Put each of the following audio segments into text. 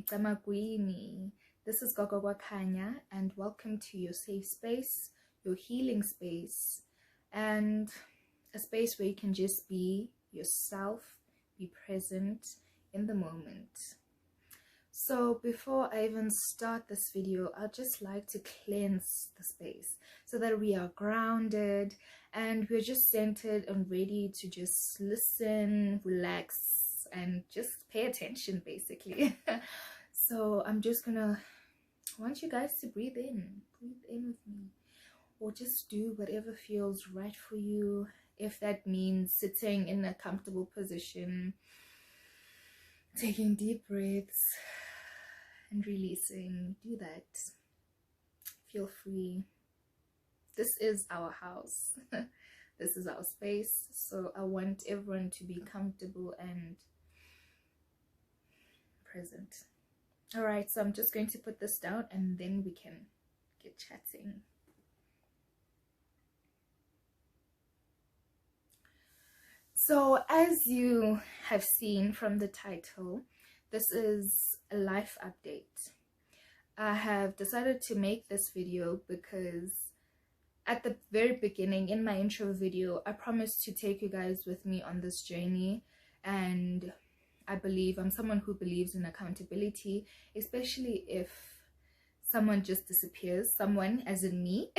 Camagwini. This is Gogo Kwakhanya, and welcome to your safe space, your healing space, and a space where you can just be yourself, be present in the moment. So before I even start this video, I'd just like to cleanse the space so that we are grounded and we're just centered and ready to just listen, relax, and just pay attention basically. So I'm just gonna want you guys to breathe in with me, or just do whatever feels right for you. If that means sitting in a comfortable position, taking deep breaths and releasing, do that. Feel free. This is our house. This is our space, so I want everyone to be comfortable and present. All right, so I'm just going to put this down and then we can get chatting. So as you have seen from the title, this is a life update. I have decided to make this video because at the very beginning in my intro video, I promised to take you guys with me on this journey, and I'm someone who believes in accountability, especially if someone just disappears, someone as in me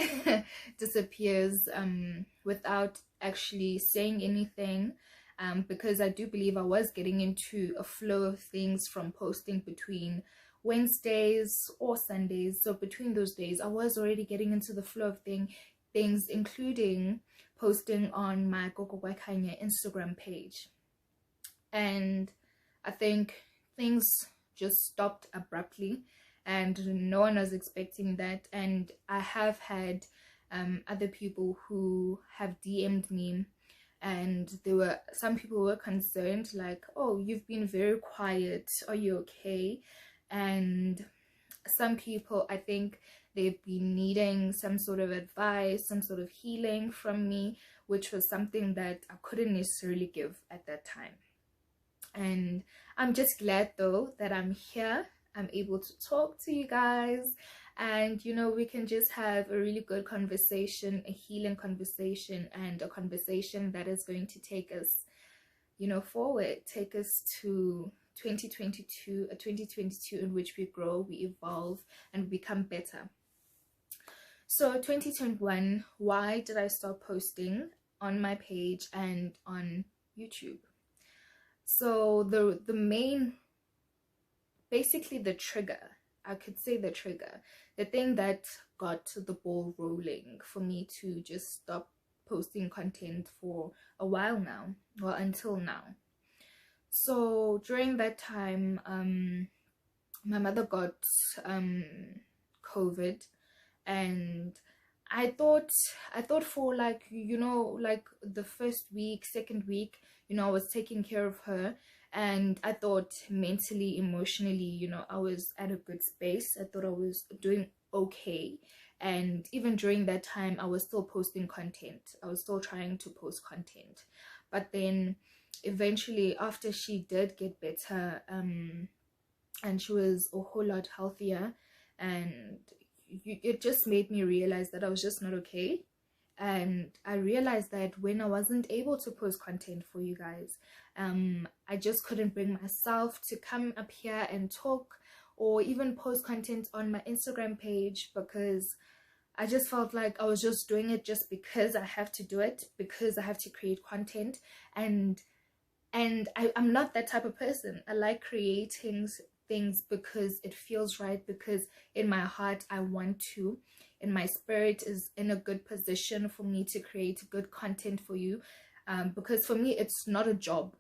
disappears without actually saying anything, because I do believe I was getting into a flow of things from posting between Wednesdays or Sundays. So between those days I was already getting into the flow of things, including posting on my Gogo Kwakhanya Instagram page, and I think things just stopped abruptly and no one was expecting that. And I have had other people who have DM'd me, and some people were concerned, like, oh, you've been very quiet, are you okay? And some people, I think they've been needing some sort of advice, some sort of healing from me, which was something that I couldn't necessarily give at that time. And I'm just glad though that I'm here. I'm able to talk to you guys, and we can just have a really good conversation, a healing conversation, and a conversation that is going to take us forward, take us to 2022, a 2022 in which we grow, we evolve, and become better. So 2021, why did I stop posting on my page and on YouTube? So the main, basically the trigger, I could say the trigger, the thing that got the ball rolling for me to just stop posting content for a while now, well, until now. So during that time, my mother got COVID, and I thought for like the first week, second week, I was taking care of her, and I thought mentally, emotionally, I was at a good space. I thought I was doing okay. And even during that time, I was still posting content. I was still trying to post content. But then eventually, after she did get better, and she was a whole lot healthier, and it just made me realize that I was just not okay. And I realized that when I wasn't able to post content for you guys, I just couldn't bring myself to come up here and talk or even post content on my Instagram page, because I just felt like I was just doing it just because I have to do it, because I have to create content. And I'm not that type of person. I like creating things because it feels right, because in my heart I want to, and my spirit is in a good position for me to create good content for you, because for me it's not a job.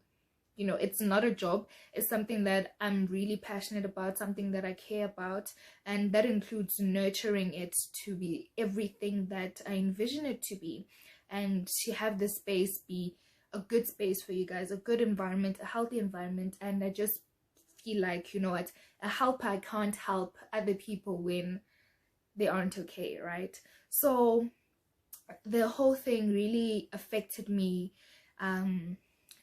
It's not a job. It's something that I'm really passionate about, something that I care about, and that includes nurturing it to be everything that I envision it to be, and to have this space be a good space for you guys, a good environment, a healthy environment. And I just feel like, what, a helper can't help other people when they aren't okay, right? So the whole thing really affected me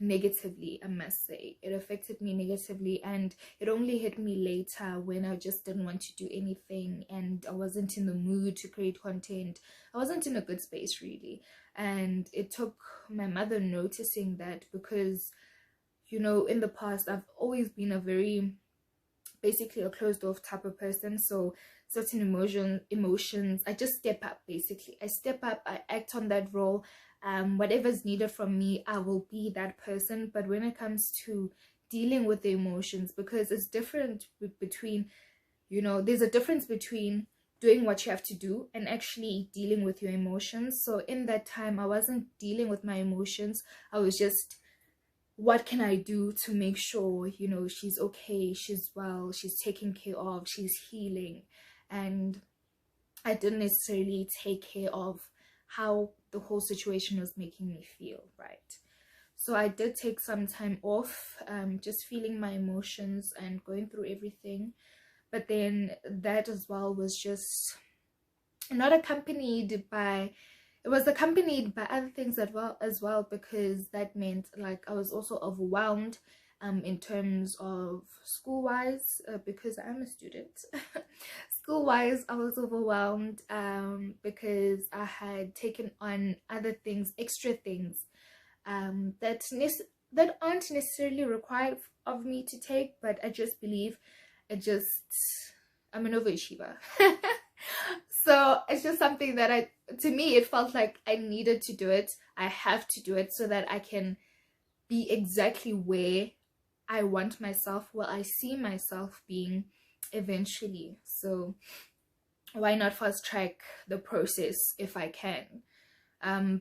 negatively, I must say. It affected me negatively, and it only hit me later when I just didn't want to do anything and I wasn't in the mood to create content. I wasn't in a good space really, and it took my mother noticing that, because you know, in the past I've always been a very, basically a closed off type of person. So certain emotions, I just step up. Basically, I step up, I act on that role. Whatever's needed from me, I will be that person. But when it comes to dealing with the emotions, because it's different between, you know, there's a difference between doing what you have to do and actually dealing with your emotions. So in that time, I wasn't dealing with my emotions. I was just, what can I do to make sure, you know, she's okay, she's well, she's taken care of, she's healing. And I didn't necessarily take care of how the whole situation was making me feel, right? So I did take some time off, just feeling my emotions and going through everything. But then that as well was just not accompanied by, it was accompanied by other things as well, because that meant like I was also overwhelmed in terms of school-wise, because I'm a student. School-wise, I was overwhelmed because I had taken on other things, extra things that aren't necessarily required of me to take, but I just believe I'm an overachiever. So it's just something that to me, it felt like I needed to do it. I have to do it so that I can be exactly where I want myself, where I see myself being eventually. So why not fast track the process if I can?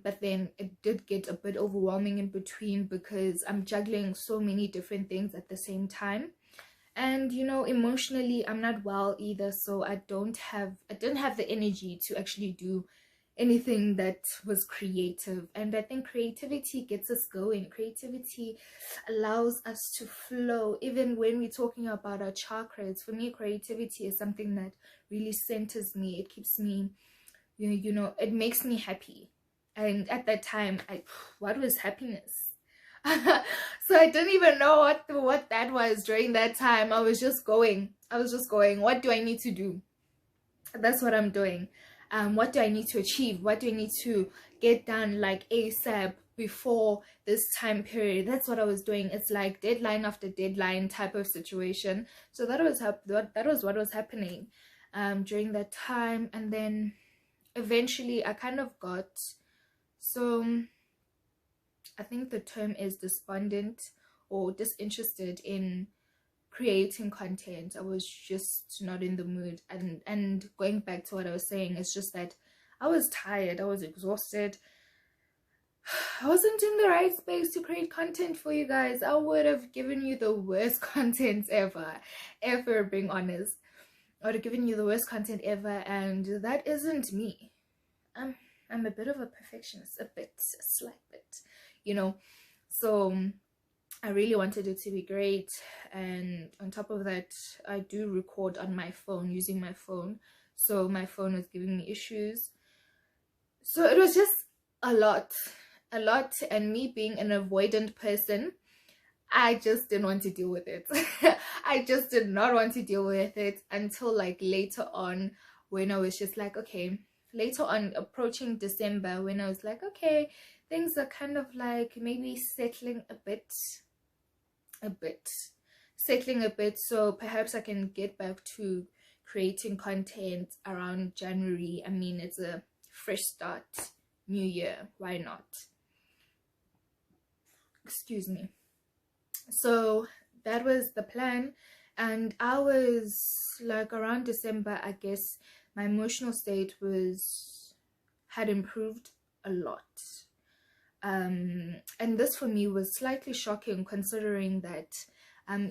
But then it did get a bit overwhelming in between, because I'm juggling so many different things at the same time. And you know, emotionally I'm not well either, so I didn't have the energy to actually do anything that was creative. And I think creativity gets us going. Creativity allows us to flow. Even when we're talking about our chakras, for me creativity is something that really centers me. It keeps me, you know, it makes me happy. And at that time, what was happiness? So I didn't even know what that was during that time. I was just going. What do I need to do? That's what I'm doing. What do I need to achieve? What do I need to get done like ASAP before this time period? That's what I was doing. It's like deadline after deadline type of situation. So that was what was happening during that time. And then eventually I kind of got, so I think the term is despondent or disinterested in creating content. I was just not in the mood. And going back to what I was saying, it's just that I was tired, I was exhausted. I wasn't in the right space to create content for you guys. I would have given you the worst content ever, being honest. I would have given you the worst content ever, and that isn't me. I'm a bit of a perfectionist, a slight bit, you know. So I really wanted it to be great, and on top of that, I do record on my phone, using my phone. So my phone was giving me issues. So it was just a lot. And me being an avoidant person, I just didn't want to deal with it. I just did not want to deal with it until like later on, when I was just like, okay, later on approaching December, when I was like, okay, things are kind of like maybe settling a bit, so perhaps I can get back to creating content around January. I mean, it's a fresh start, new year, why not? Excuse me. So that was the plan, and I was like, around December, I guess my emotional state had improved a lot. And this for me was slightly shocking, considering that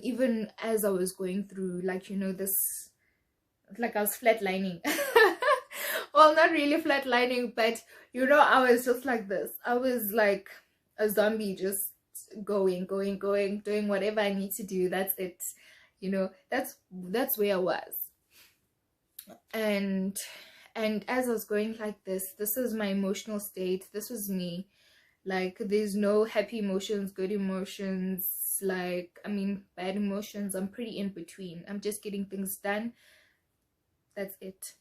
even as I was going through, like, you know, this, like I was flatlining. Well, not really flatlining, but you know, I was just like this. I was like a zombie, just going, doing whatever I need to do. That's it, you know. That's where I was. And as I was going like this is my emotional state, this was me. Like there's no happy emotions, good emotions, like I mean bad emotions. I'm pretty in between. I'm just getting things done. That's it.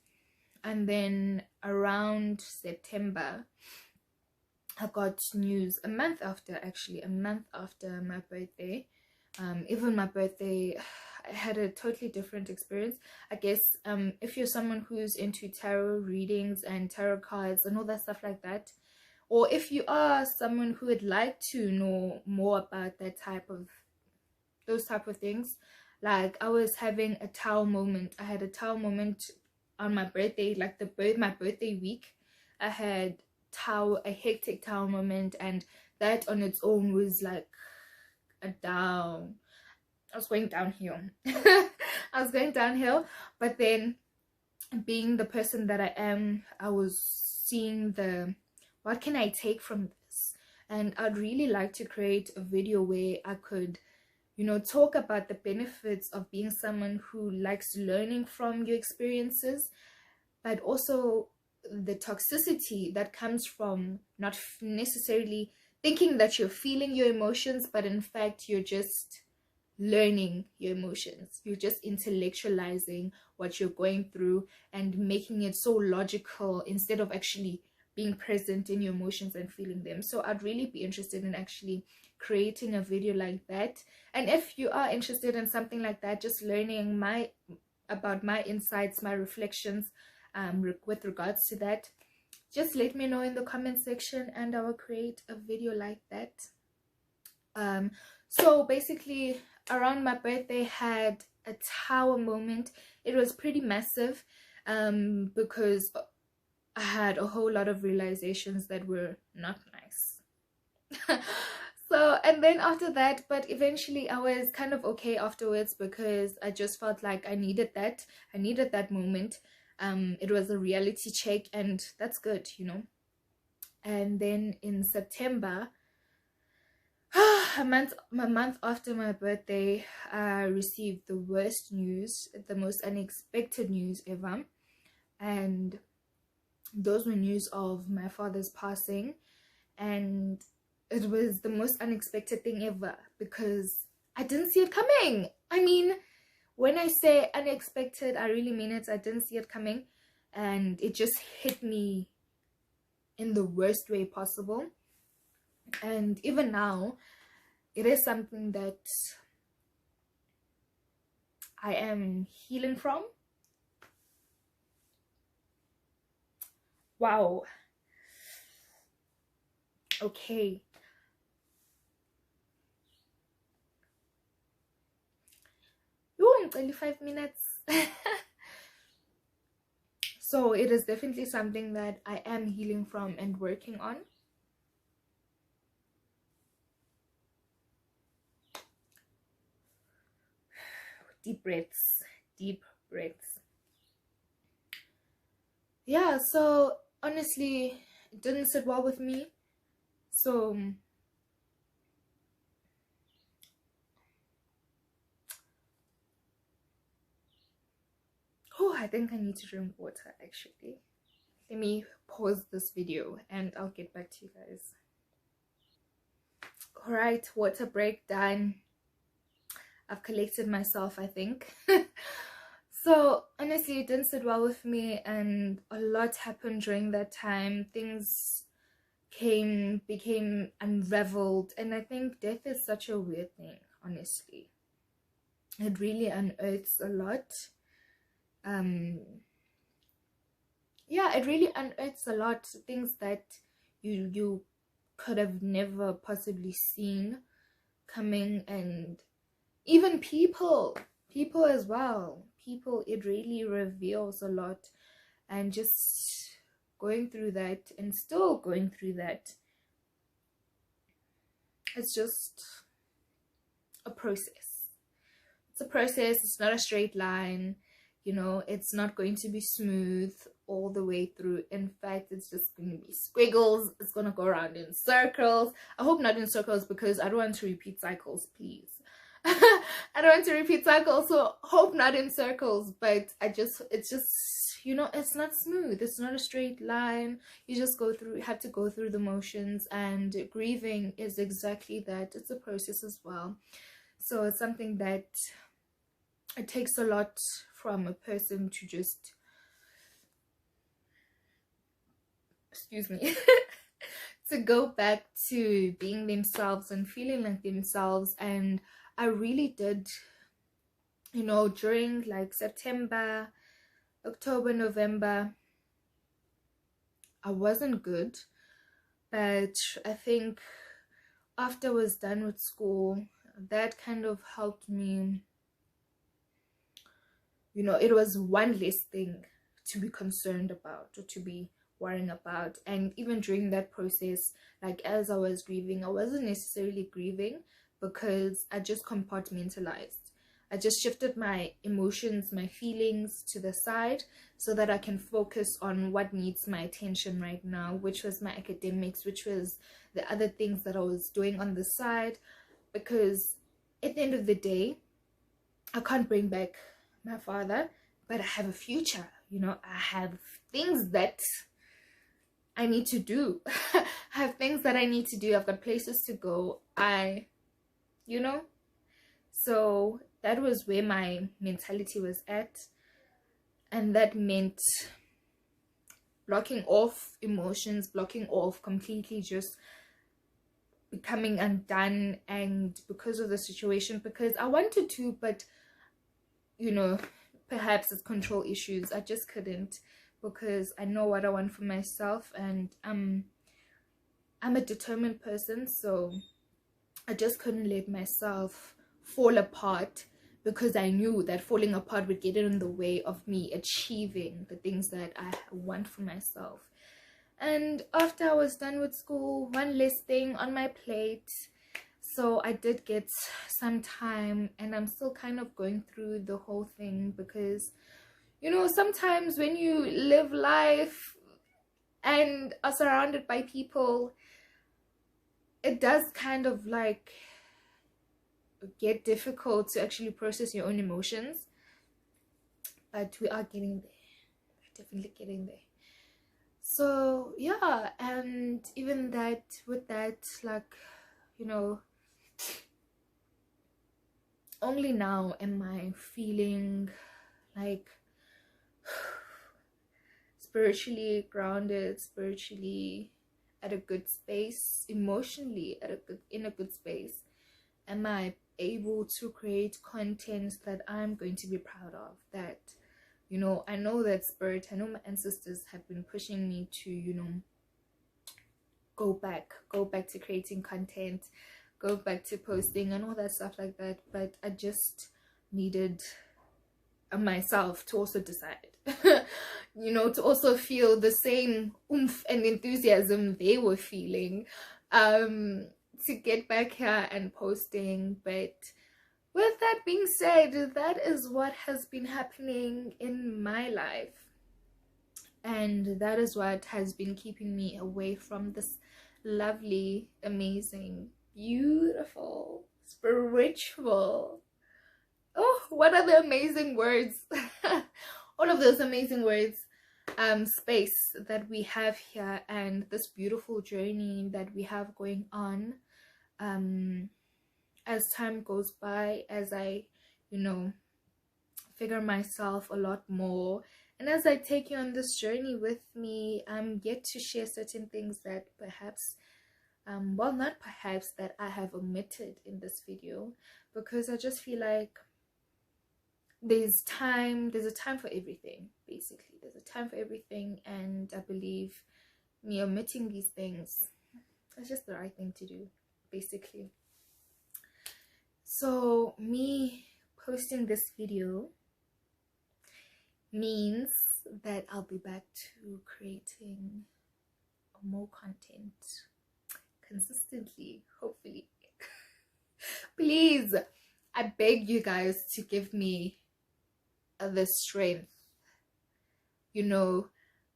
And then around September, I got news a month after, actually, a month after my birthday. Even my birthday, I had a totally different experience. I guess if you're someone who's into tarot readings and tarot cards and all that stuff like that, or if you are someone who would like to know more about that type of those type of things, like I was having a Tao moment. I had a Tao moment on my birthday, like my birthday week. I had a hectic Tao moment, and that on its own was like a down. I was going downhill. I was going downhill, but then being the person that I am, I was seeing what can I take from this? And I'd really like to create a video where I could, you know, talk about the benefits of being someone who likes learning from your experiences, but also the toxicity that comes from not necessarily thinking that you're feeling your emotions, but in fact you're just learning your emotions. You're just intellectualizing what you're going through and making it so logical instead of actually being present in your emotions and feeling them. So I'd really be interested in actually creating a video like that. And if you are interested in something like that, just learning about my insights, my reflections with regards to that, just let me know in the comment section and I will create a video like that. So basically around my birthday had a tower moment. It was pretty massive because I had a whole lot of realizations that were not nice. So, and then after that, but eventually I was kind of okay afterwards because I just felt like I needed that moment. It was a reality check and that's good, you know. And then in September, a month after my birthday, I received the worst news, the most unexpected news ever. And those were news of my father's passing. And it was the most unexpected thing ever because I didn't see it coming. I mean, when I say unexpected, I really mean it. I didn't see it coming. And it just hit me in the worst way possible. And even now, it is something that I am healing from. Wow. Okay. Only 5 minutes. So it is definitely something that I am healing from and working on. Deep breaths. Yeah, so honestly, it didn't sit well with me. So I think I need to drink water actually. Let me pause this video and I'll get back to you guys. Alright, water break done. I've collected myself, I think. So honestly, it didn't sit well with me and a lot happened during that time. Things became unraveled, and I think death is such a weird thing, honestly. It really unearths a lot. Yeah, it really unearths a lot, things that you could have never possibly seen coming, and even people as well. It really reveals a lot, and just going through that and still going through that, it's just a process. It's a process. It's not a straight line, you know. It's not going to be smooth all the way through. In fact, it's just going to be squiggles. It's going to go around in circles. I hope not in circles because I don't want to repeat cycles, please. I don't want to repeat cycles, so hope not in circles. But it's just, you know, it's not smooth. It's not a straight line. You just have to go through the motions, and grieving is exactly that. It's a process as well. So it's something that it takes a lot from a person to just, excuse me, to go back to being themselves and feeling like themselves. And I really did, you know, during like September, October, November, I wasn't good. But I think after I was done with school, that kind of helped me. You know, it was one less thing to be concerned about or to be worrying about. And even during that process, like as I was grieving, I wasn't necessarily grieving because I just compartmentalized. I just shifted my emotions, my feelings to the side so that I can focus on what needs my attention right now, which was my academics, which was the other things that I was doing on the side. Because at the end of the day, I can't bring back my father, but I have a future. You know, I have things that I need to do. I have things that I need to do. I've got places to go. You know, so that was where my mentality was at. And that meant blocking off emotions, blocking off completely, just becoming undone. And because of the situation, because I wanted to, but you know, perhaps it's control issues, I just couldn't, because I know what I want for myself, and I'm a determined person. So I just couldn't let myself fall apart, because I knew that falling apart would get in the way of me achieving the things that I want for myself. And after I was done with school, one less thing on my plate. So I did get some time, and I'm still kind of going through the whole thing, because, you know, sometimes when you live life and are surrounded by people, it does kind of like get difficult to actually process your own emotions. But we are getting there. We're definitely getting there. So yeah, and even that, with that, like, you know, only now am I feeling like spiritually grounded, spiritually at a good space, emotionally in a good space. Am I able to create content that I'm going to be proud of? That, you know, I know that spirit, I know my ancestors have been pushing me to, you know, go back to creating content, go back to posting and all that stuff like that. But I just needed myself to also decide, you know, to also feel the same oomph and enthusiasm they were feeling, to get back here and posting. But with that being said, that is what has been happening in my life, and that is what has been keeping me away from this lovely, amazing, beautiful, spiritual, oh, what are the amazing words, all of those amazing words, space that we have here, and this beautiful journey that we have going on. As time goes by, as I, you know, figure myself a lot more, and as I take you on this journey with me, I'm yet to share certain things that perhaps, well, not perhaps, that I have omitted in this video, because I just feel like there's a time for everything. Basically, there's a time for everything, and I believe me omitting these things is just the right thing to do, basically. So me posting this video means that I'll be back to creating more content consistently, hopefully. Please, I beg you guys to give me the strength, you know.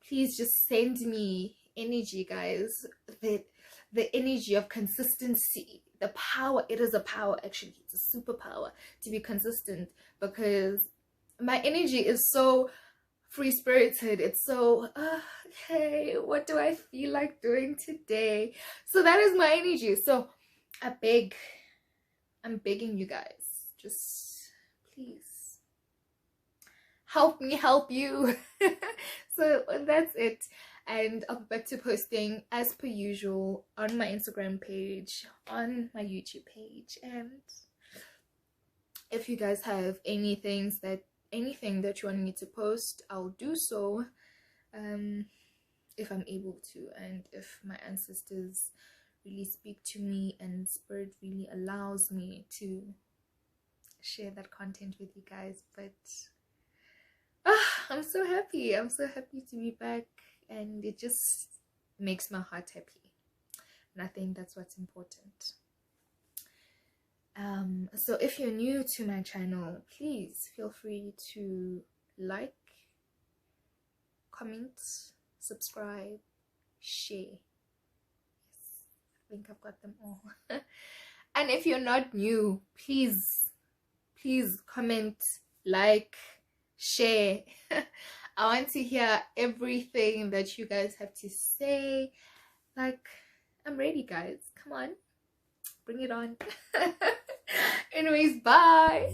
Please just send me energy, guys, the energy of consistency, the power. It is a power, actually. It's a superpower to be consistent, because my energy is so free spirited. It's so okay, what do I feel like doing today? So that is my energy. So I'm begging you guys, just please help me help you. So that's it, and I'll be back to posting as per usual on my Instagram page, on my YouTube page, and if you guys have anything that you want me to post, I'll do so, if I'm able to, and if my ancestors really speak to me and spirit really allows me to share that content with you guys. But I'm so happy to be back, and it just makes my heart happy, and I think that's what's important. So if you're new to my channel, please feel free to like, comment, subscribe, share. Yes, I think I've got them all. And if you're not new, please comment, like, share. I want to hear everything that you guys have to say. Like, I'm ready, guys. Come on, bring it on. Anyways, bye.